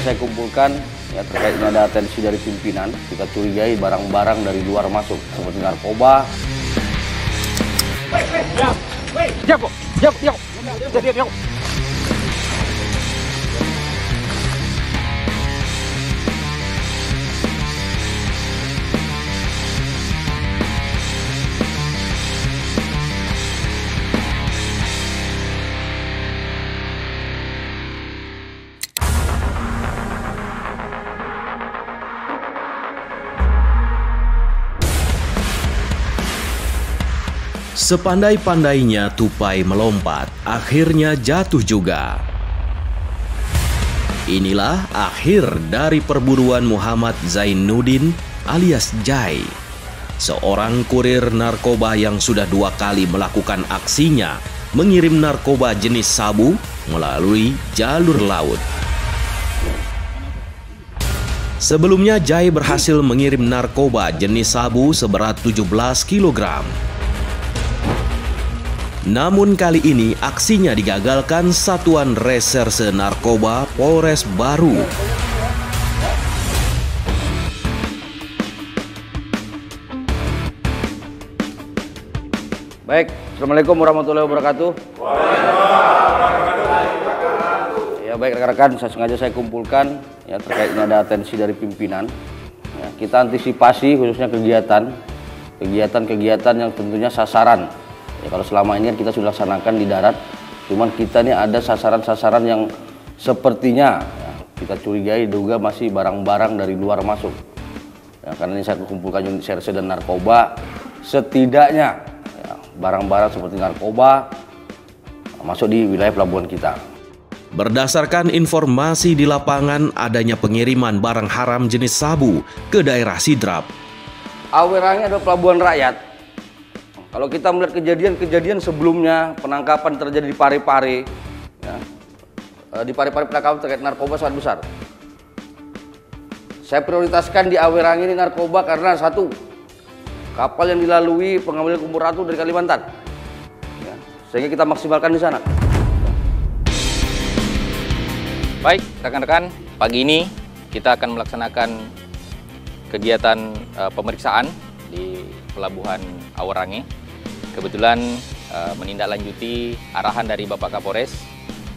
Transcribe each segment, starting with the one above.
saya kumpulkan ya terkait ini ada atensi dari pimpinan. Kita curigai barang-barang dari luar masuk seperti narkoba. Sepandai-pandainya tupai melompat, akhirnya jatuh juga. Inilah akhir dari perburuan Muhammad Zainuddin alias Jai, seorang kurir narkoba yang sudah 2 kali melakukan aksinya mengirim narkoba jenis sabu melalui jalur laut. Sebelumnya Jai berhasil mengirim narkoba jenis sabu seberat 17 kg. Namun kali ini aksinya digagalkan Satuan Reserse Narkoba Polres Baru. Baik, Assalamualaikum warahmatullahi wabarakatuh. Ya baik rekan-rekan, saya kumpulkan ya terkait ini ada atensi dari pimpinan. Ya, kita antisipasi khususnya kegiatan yang tentunya sasaran. Ya, kalau selama ini kan kita sudah laksanakan di darat, cuman kita ini ada sasaran-sasaran yang sepertinya ya, kita curigai duga masih barang-barang dari luar masuk. Ya, karena ini saya kumpulkan unit serse dan narkoba, setidaknya ya, barang-barang seperti narkoba masuk di wilayah pelabuhan kita. Berdasarkan informasi di lapangan adanya pengiriman barang haram jenis sabu ke daerah Sidrap. Awerangi adalah pelabuhan rakyat. Kalau kita melihat kejadian sebelumnya, penangkapan terjadi di Parepare, ya, di Parepare penangkapan terkait narkoba sangat besar. Saya prioritaskan di Awerangi ini narkoba karena satu, kapal yang dilalui pengambilan kumpul ratu dari Kalimantan, ya, sehingga kita maksimalkan di sana. Baik, rekan-rekan, pagi ini kita akan melaksanakan kegiatan pemeriksaan di Pelabuhan Awerangi. Kebetulan menindaklanjuti arahan dari Bapak Kapolres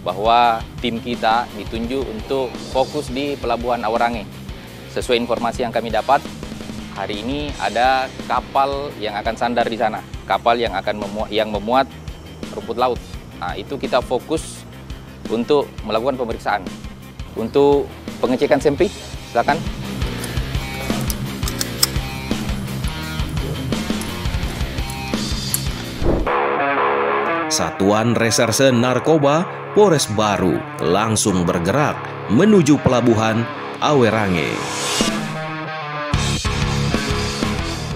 bahwa tim kita ditunjuk untuk fokus di Pelabuhan Awerangi. Sesuai informasi yang kami dapat, hari ini ada kapal yang akan sandar di sana, kapal yang akan memuat rumput laut. Nah, itu kita fokus untuk melakukan pemeriksaan. Untuk pengecekan sampel, silakan. Satuan Reserse Narkoba Polres Baru langsung bergerak menuju Pelabuhan Awerangi.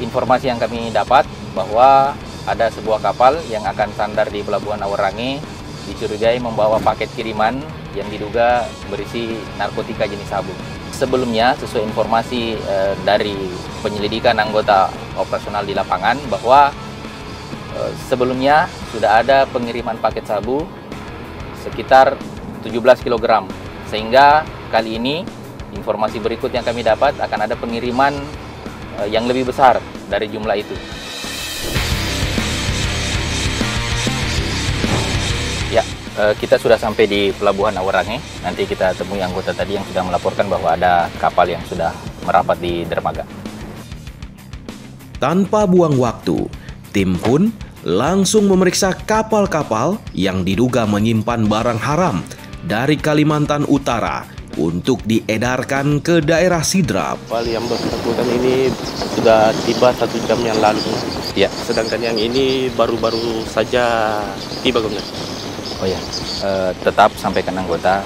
Informasi yang kami dapat bahwa ada sebuah kapal yang akan sandar di Pelabuhan Awerangi dicurigai membawa paket kiriman yang diduga berisi narkotika jenis sabu. Sebelumnya, sesuai informasi dari penyelidikan anggota operasional di lapangan bahwa sebelumnya sudah ada pengiriman paket sabu sekitar 17 kg. Sehingga kali ini informasi berikut yang kami dapat akan ada pengiriman yang lebih besar dari jumlah itu. Ya, kita sudah sampai di Pelabuhan Awerangi. Nanti kita temui anggota tadi yang sudah melaporkan bahwa ada kapal yang sudah merapat di dermaga. Tanpa buang waktu, tim pun langsung memeriksa kapal-kapal yang diduga menyimpan barang haram dari Kalimantan Utara untuk diedarkan ke daerah Sidrap. Kapal yang bersangkutan ini sudah tiba 1 jam yang lalu. Ya. Sedangkan yang ini baru-baru saja tiba, Komandan. Oh ya, tetap sampaikan anggota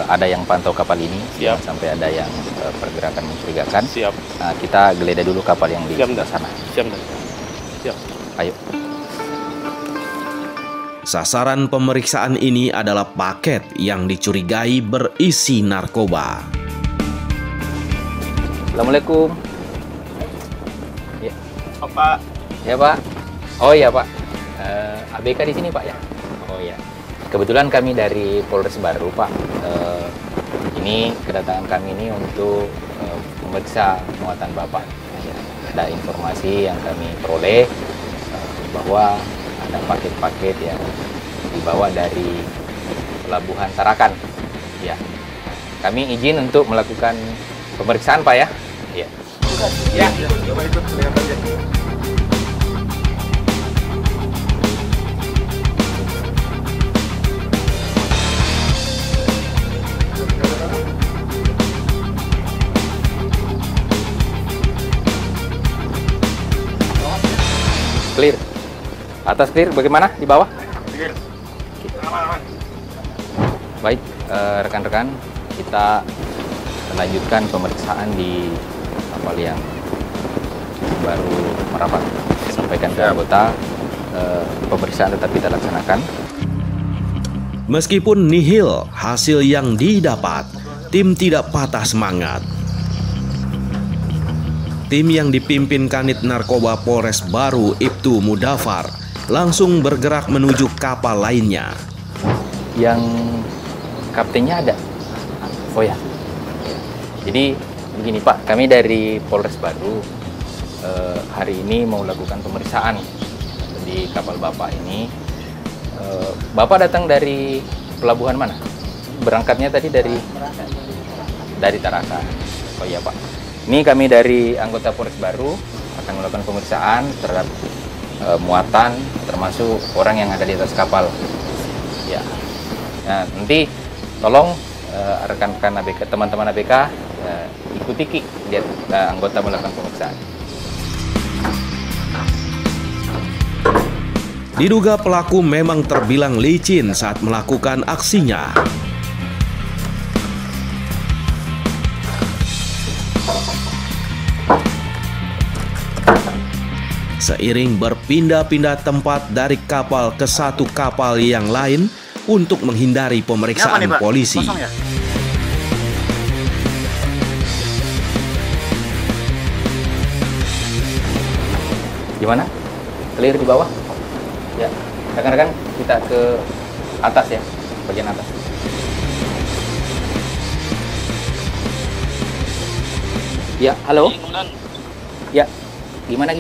ada yang pantau kapal ini. Siap. Sampai ada yang pergerakan mencurigakan. Siap. Kita geledah dulu kapal yang di sebelah sana. Siap, Dan. Siap. Ayo. Sasaran pemeriksaan ini adalah paket yang dicurigai berisi narkoba. Assalamualaikum. Ya. Oh, Pak. Ya, Pak. Oh iya, Pak. ABK di sini, Pak, ya? Oh ya. Kebetulan kami dari Polres Baru, Pak. ini kedatangan kami ini untuk memeriksa muatan Bapak. Ya, ada informasi yang kami peroleh bahwa ada paket-paket yang dibawa dari Pelabuhan Tarakan. Ya, kami izin untuk melakukan pemeriksaan, Pak ya. Ya. Ya. Clear. Atas clear, bagaimana di bawah? Clear. Baik, rekan-rekan, kita lanjutkan pemeriksaan di kapal yang baru merapat. Sampaikan ke anggota, pemeriksaan tetap kita laksanakan. Meskipun nihil hasil yang didapat, tim tidak patah semangat. Tim yang dipimpin Kanit Narkoba Polres Baru Ibtu Mudafar langsung bergerak menuju kapal lainnya. Yang kaptennya ada? Oh ya. Jadi begini Pak, kami dari Polres Baru hari ini mau lakukan pemeriksaan di kapal Bapak ini. Bapak datang dari pelabuhan mana? Berangkatnya tadi dari Tarakan. Oh iya Pak. Ini kami dari anggota Polres Baru akan melakukan pemeriksaan terhadap muatan termasuk orang yang ada di atas kapal. Ya. Nah, nanti tolong rekan-rekan ABK, teman-teman ABK ikuti lihat anggota melakukan pemeriksaan. Diduga pelaku memang terbilang licin saat melakukan aksinya. Seiring berpindah-pindah tempat dari kapal ke satu kapal yang lain untuk menghindari pemeriksaan polisi. Kosong ya? Gimana? Clear di bawah? Ya, rekan-rekan kita ke atas ya, bagian atas. Ya, halo? Ya, gimana?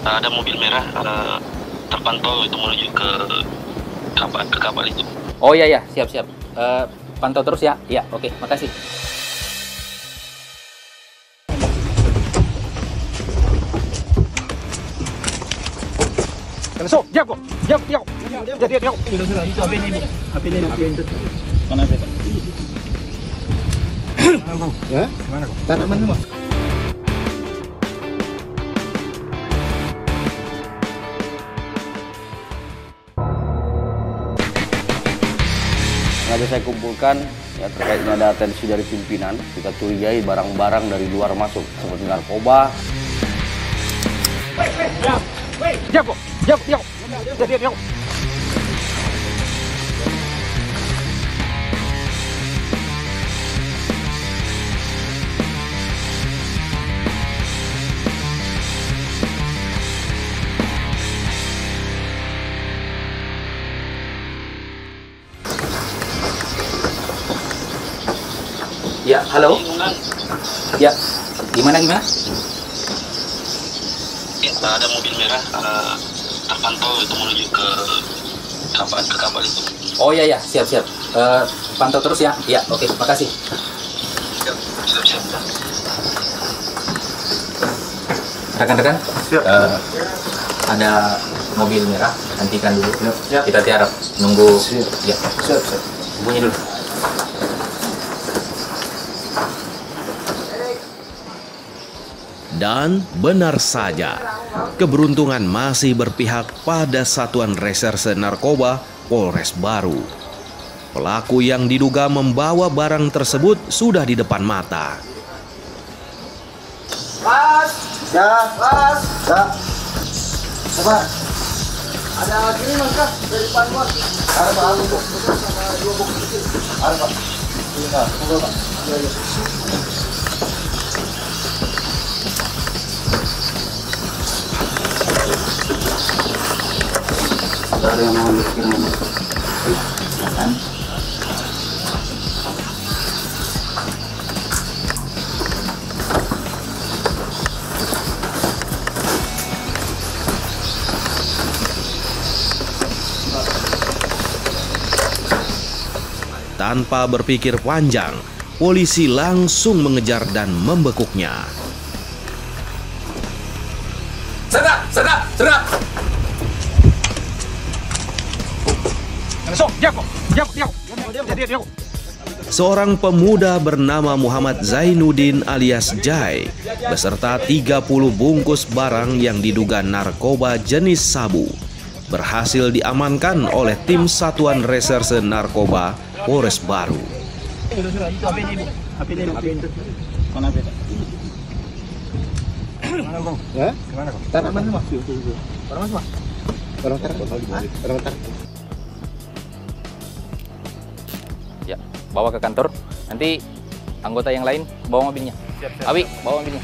Ada mobil merah terpantau itu menuju ke kapal itu. Oh iya, siap. Pantau terus ya. Ya, oke, makasih. Masuk, jap kok. Jap. Jadi. Mana Pak? Ya? Mana kok? Tanaman semua. Yang saya kumpulkan ya terkait ada atensi dari pimpinan, kita curigai barang-barang dari luar masuk seperti narkoba. Jap kok. Jap. Jadi. Ya, halo? Ya, gimana? Ada mobil merah terpantau itu menuju ke kapal itu. Oh iya, siap. Pantau terus ya. Ya, oke, makasih. Siap. Rekan-rekan, ada mobil merah, hentikan dulu. Siap. Kita tiarap, nunggu. Ya, Siap. bunyi dulu. Dan benar saja, keberuntungan masih berpihak pada Satuan Reserse Narkoba Polres Baru. Pelaku yang diduga membawa barang tersebut sudah di depan mata. Mas. Ya. Coba. Ada gini Mas Kak dari Panwar. Ada Pak Aldo. Dua buku kecil. Ada Pak. Iya, Pak. Iya. Ada yang mau bikin kan? Tanpa berpikir panjang, polisi langsung mengejar dan membekuknya. Sergap! Seorang pemuda bernama Muhammad Zainuddin alias Jai beserta 30 bungkus barang yang diduga narkoba jenis sabu berhasil diamankan oleh tim Satuan Reserse Narkoba Polres Baru. Ya, bawa ke kantor. Nanti anggota yang lain bawa mobilnya. Abi, bawa mobilnya.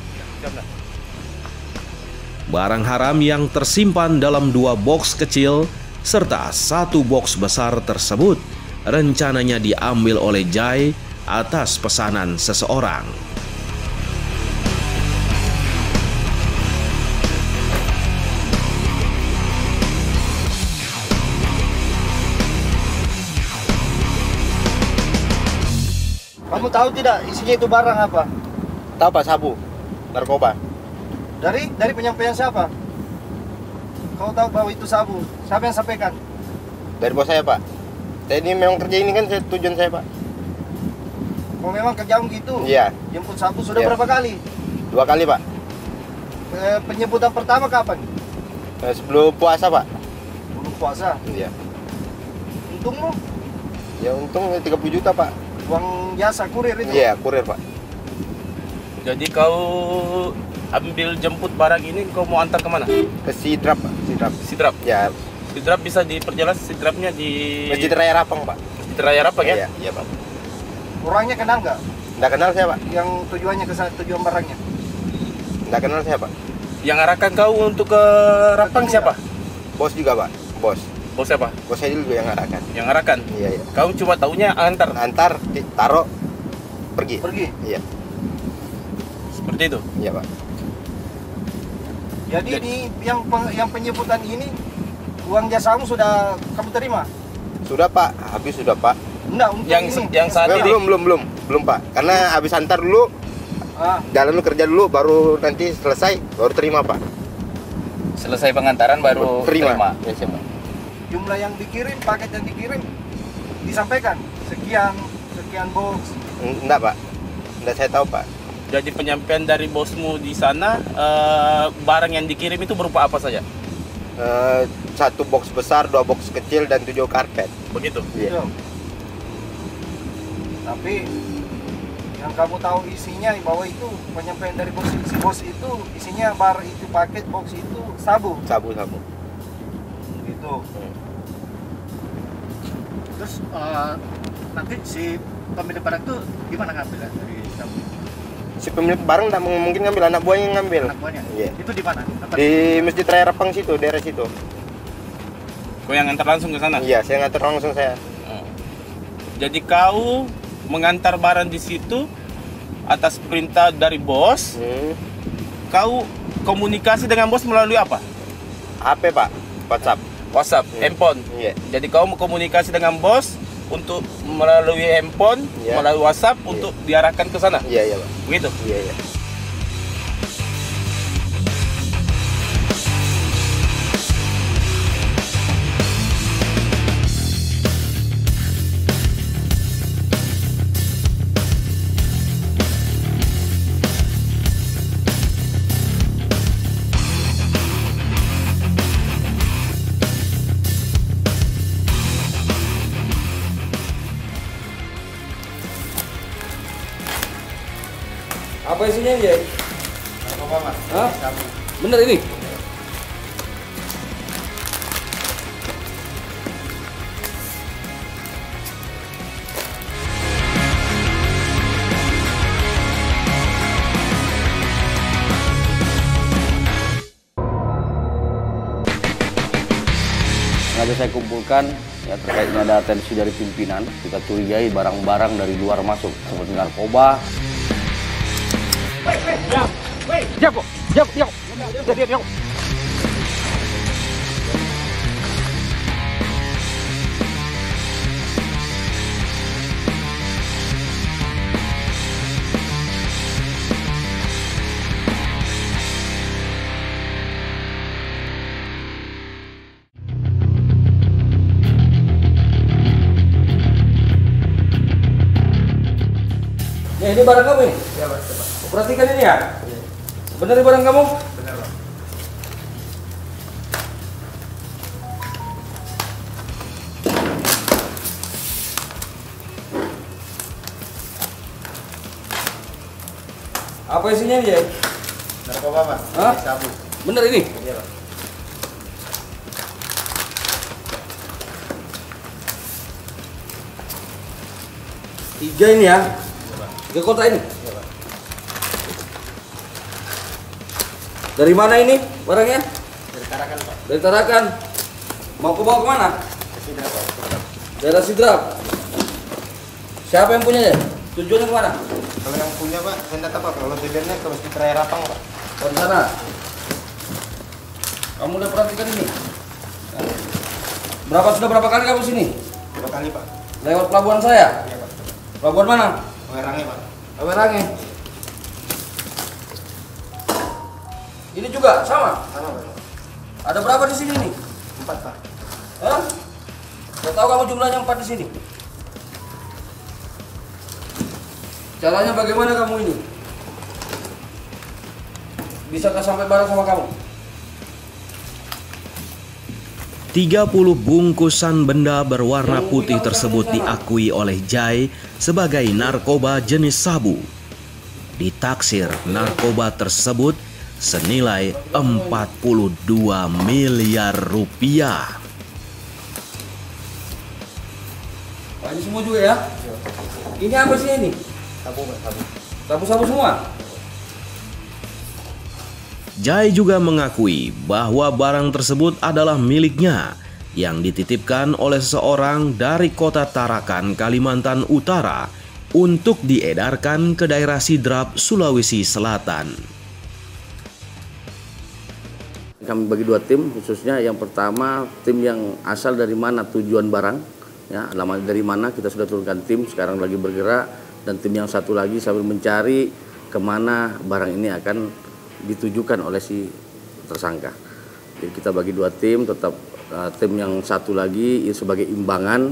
Barang haram yang tersimpan dalam 2 box kecil serta 1 box besar tersebut rencananya diambil oleh Jai atas pesanan seseorang. Kamu tahu tidak isinya itu barang apa? Tahu Pak, sabu, narkoba. Dari penyampaian siapa? Kau tahu bahwa itu sabu? Siapa yang sampaikan? Dari bos saya Pak. Saya ini memang kerja ini kan tujuan saya Pak. Kau memang kerjamu gitu? Iya. Jemput sabu sudah Iya. berapa kali? 2 kali Pak. Penyebutan pertama kapan? Sebelum puasa Pak. Belum puasa. Iya. Untungmu? Ya untung 30 juta Pak. Uang jasa kurir itu? Iya, kurir Pak. Jadi kau ambil jemput barang ini, kau mau antar kemana? Ke Sidrap Pak. Sidrap. Ya, Sidrap bisa diperjelas Sidrapnya di Masjid Raya Rapang Pak. Masjid Raya Rapang ya? Iya, iya Pak. Orangnya kenal nggak? Nggak kenal saya Pak. Yang tujuannya ke sana, tujuan barangnya? Nggak kenal saya Pak. Yang arahkan kau untuk ke Rapang siapa? Bos juga Pak. Bos. Bos siapa? Bos saya dulu yang arahkan. Yang arahkan? Iya, iya. Kau cuma taunya antar? Antar, taruh, pergi. Pergi? Iya, Seperti itu? iya Pak. Jadi ini yang penyebutan ini, uang jasamu sudah kamu terima? Sudah Pak, habis sudah Pak. Enggak, untuk Yang saat ini? Belum Pak. Karena habis antar dulu, jalan dulu kerja dulu, baru nanti selesai, baru terima Pak. Selesai pengantaran baru Terima. Ya, siapa? Jumlah yang dikirim, paket yang dikirim disampaikan sekian box. Enggak Pak, enggak saya tahu Pak. Jadi penyampaian dari bosmu di sana, barang yang dikirim itu berupa apa saja? 1 box besar, 2 box kecil, dan 7 karpet. Begitu? Iya. Tapi yang kamu tahu isinya bahwa itu penyampaian dari bos itu isinya bar itu paket box itu sabu. Sabu. Gitu. Terus nanti si pemilik barang itu gimana ngambil dari sabu? Si pemilik barang nggak mungkin ngambil, anak buahnya yang ngambil. Anak buahnya? Iya. Itu di mana? Di Masjid Raya Rapang situ, daerah situ. Kau yang antar langsung ke sana? Iya, saya ngantar langsung saya. Jadi kau mengantar barang di situ atas perintah dari bos. Kau komunikasi dengan bos melalui apa? HP Pak, WhatsApp. WhatsApp, handphone. Iya. Jadi kau komunikasi dengan bos untuk melalui handphone, Iya. melalui WhatsApp untuk diarahkan ke sana. Iya Pak. Begitu? Iya. Apa isinya ya? Hah? Bener ini? Sengaja saya kumpulkan ya, terkaitnya ada atensi dari pimpinan. Kita curigai barang-barang dari luar masuk seperti narkoba. Ini barang kamu ini? Iya, Pak. Perhatikan ini ya. Benar ini barang kamu? Benar, Pak. Apa isinya ini ya? Narkoba, Pak. Hah? Sabu. Benar ini? Iya, Pak. Tiga ini ya? 3 kotak ini? Iya, Pak. Dari mana ini barangnya? Dari Tarakan, Pak. Dari Tarakan. Mau ke bawa kemana? Ke sini, Pak. Daerah Sidrap. Siapa yang punyanya? Tujuannya kemana? Kalau yang punya Pak, saya tidak tahu Pak. Kalau tujuannya ke Masjid Raya Rapang Pak. Dari sana. Kamu udah perhatikan ini? Berapa kali kamu sini? 2 kali Pak. Lewat pelabuhan saya? Iya Pak. Pelabuhan mana? Werange Pak. Werange. Ini juga sama? Sama Pak. Ada berapa di sini nih? 4 Pak. Hah? Saya tahu kamu jumlahnya 4 di sini. Caranya bagaimana kamu ini? Bisakah sampai bareng sama kamu? 30 bungkusan benda berwarna putih tersebut diakui oleh Jai sebagai narkoba jenis sabu. Ditaksir narkoba tersebut senilai 42 miliar rupiah. Wah, ini semua juga ya? Ini apa sih ini? Sabu Pak, sabu. Sabu-sabu semua? Jai juga mengakui bahwa barang tersebut adalah miliknya yang dititipkan oleh seseorang dari kota Tarakan, Kalimantan Utara untuk diedarkan ke daerah Sidrap, Sulawesi Selatan. Kami bagi 2 tim, khususnya yang pertama tim yang asal dari mana tujuan barang, ya, alamat dari mana kita sudah turunkan tim, sekarang lagi bergerak, dan tim yang satu lagi sambil mencari kemana barang ini akan ditujukan oleh si tersangka. Jadi kita bagi 2 tim, tetap tim yang satu lagi sebagai imbangan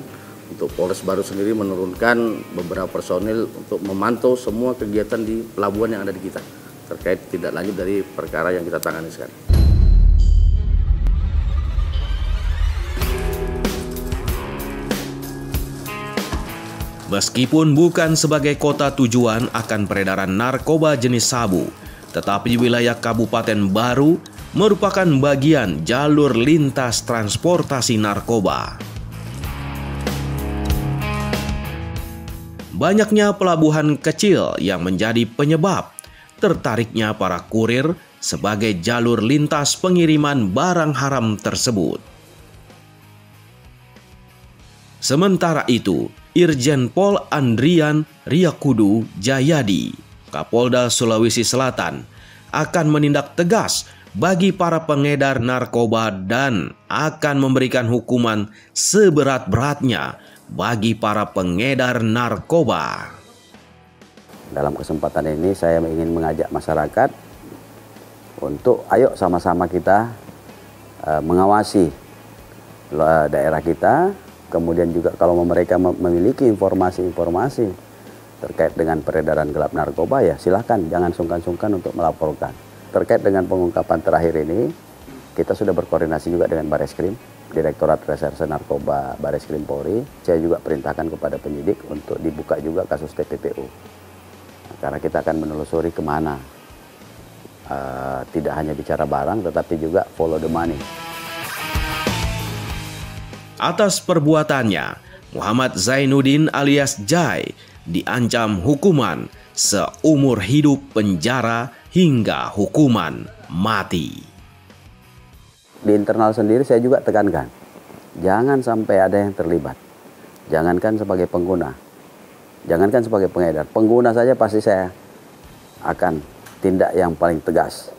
untuk Polres Baru sendiri menurunkan beberapa personil untuk memantau semua kegiatan di pelabuhan yang ada di kita terkait tidak lanjut dari perkara yang kita tangani sekarang. Meskipun bukan sebagai kota tujuan akan peredaran narkoba jenis sabu, tetapi wilayah Kabupaten Baru merupakan bagian jalur lintas transportasi narkoba. Banyaknya pelabuhan kecil yang menjadi penyebab tertariknya para kurir sebagai jalur lintas pengiriman barang haram tersebut. Sementara itu, Irjen Pol Andrian Riyakudu Jayadi, Kapolda Sulawesi Selatan, akan menindak tegas bagi para pengedar narkoba dan akan memberikan hukuman seberat-beratnya bagi para pengedar narkoba. Dalam kesempatan ini saya ingin mengajak masyarakat untuk ayo sama-sama kita mengawasi daerah kita, kemudian juga kalau mereka memiliki informasi-informasi terkait dengan peredaran gelap narkoba, ya silahkan, jangan sungkan-sungkan untuk melaporkan. Terkait dengan pengungkapan terakhir ini, kita sudah berkoordinasi juga dengan Bareskrim, Direktorat Reserse Narkoba Bareskrim Polri. Saya juga perintahkan kepada penyidik untuk dibuka juga kasus TPPU. Karena kita akan menelusuri kemana. Tidak hanya bicara barang, tetapi juga follow the money. Atas perbuatannya, Muhammad Zainuddin alias Jai diancam hukuman seumur hidup penjara hingga hukuman mati. Di internal sendiri saya juga tekankan, jangan sampai ada yang terlibat. Jangankan sebagai pengguna, jangankan sebagai pengedar, pengguna saja pasti saya akan tindak yang paling tegas.